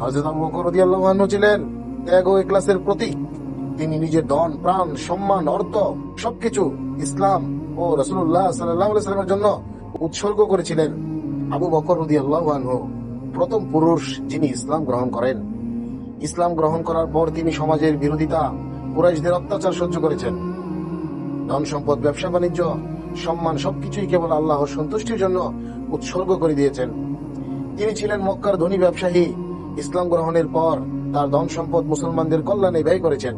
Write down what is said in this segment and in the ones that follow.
হযরত আবু বকর রাদিয়াল্লাহু আনহু ছিলেন ত্যাগ ও ইখলাসের প্রতীক। তিনি নিজের ধন, প্রাণ, সম্মান, অর্থ সবকিছু ইসলাম ও রাসূলুল্লাহ সাল্লাল্লাহু আলাইহি ওয়াসাল্লামের জন্য উৎসর্গ করেছিলেন। আবু বকর রাদিয়াল্লাহু আনহু প্রথম পুরুষ যিনি ইসলাম গ্রহণ করেন। ইসলাম গ্রহণ করার পর তিনি সমাজের বিরোধিতা, কুরাইশদের অত্যাচার সহ্য করেছেন। ধন সম্পদ, ব্যবসা বাণিজ্য, সম্মান সবকিছুই কেবল আল্লাহর সন্তুষ্টির জন্য উৎসর্গ করে দিয়েছেন। তিনি ছিলেন মক্কার ধনী ব্যবসায়ী। ইসলাম গ্রহণের পর তার ধন সম্পদ মুসলমানদের কল্যাণে ব্যয় করেছেন।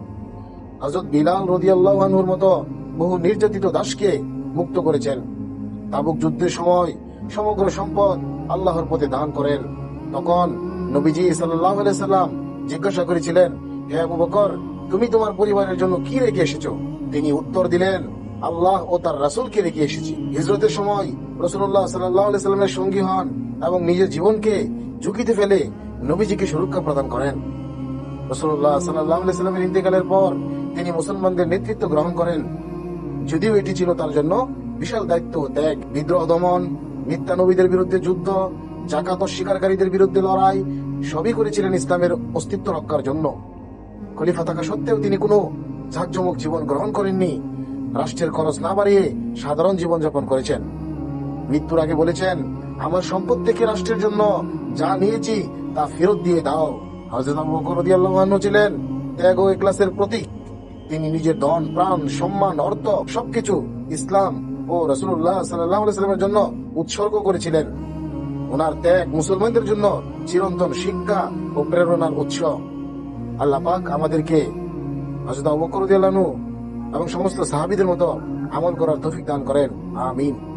হযরত বিলাল রাদিয়াল্লাহু আনহুর মতো বহু নির্যাতিত দাসকে মুক্ত করেছেন। তাবুক যুদ্ধের সময় সমগ্র সম্পদ আল্লাহর পথে দান করেন। তখন নবীজি সাল্লাল্লাহু আলাইহি সাল্লাম জিজ্ঞাসা করেছিলেন, হে আবু বকর, তুমি তোমার পরিবারের জন্য কি রেখে এসেছো? তিনি উত্তর দিলেন, আল্লাহ ও তার রাসূলকে রেখে এসেছি। হিজরতের সময় রাসূলুল্লাহ সাল্লাল্লাহু আলাইহি সাল্লামের সঙ্গী হন এবং নিজের জীবনকে ঝুঁকিতে ফেলে নবীজিকে সুরক্ষা প্রদান করেন। রাসূলুল্লাহ সাল্লাল্লাহু আলাইহি সাল্লামের ইন্তেকালের পর তিনি মুসলমানদের নেতৃত্ব গ্রহণ করেন। যদিও এটি ছিল তার জন্য বিশাল দায়িত্ব ও ত্যাগ। বিদ্রোহ দমন, মিথ্যা নবীদের বিরুদ্ধে যুদ্ধ, জাকাত অস্বীকারীদের বিরুদ্ধে লড়াই সবই করেছিলেন ইসলামের অস্তিত্ব রক্ষার জন্য। খলিফা থাকা সত্ত্বেও তিনি কোনো ঝাঁকজমক জীবন গ্রহণ করেননি। রাষ্ট্রের খরচ না বাড়িয়ে সাধারণ জীবন যাপন করেছেন। মৃত্যুর আগে বলেছেন, আমার সম্পদ থেকে রাষ্ট্রের জন্য যা নিয়েছি তা ফেরত দিয়ে দাও। হযরত আবু বকর রাদিয়াল্লাহু আনহু ছিলেন ত্যাগ ও ইখলাসের প্রতীক। তিনি নিজের ধন, প্রাণ, সম্মান, অর্থ সবকিছু ইসলাম ও রাসূলুল্লাহ সাল্লাল্লাহু আলাইহি সাল্লামের জন্য উৎসর্গ করেছিলেন। ওনার ত্যাগ মুসলমানদের জন্য চিরন্তন শিক্ষা ও প্রেরণার উৎস। আল্লাহ পাক আমাদেরকে হযরত আবু বকর রাদিয়াল্লাহু আনহু এবং সমস্ত সাহাবীদের মতো আমল করার তৌফিক দান করেন। আমিন।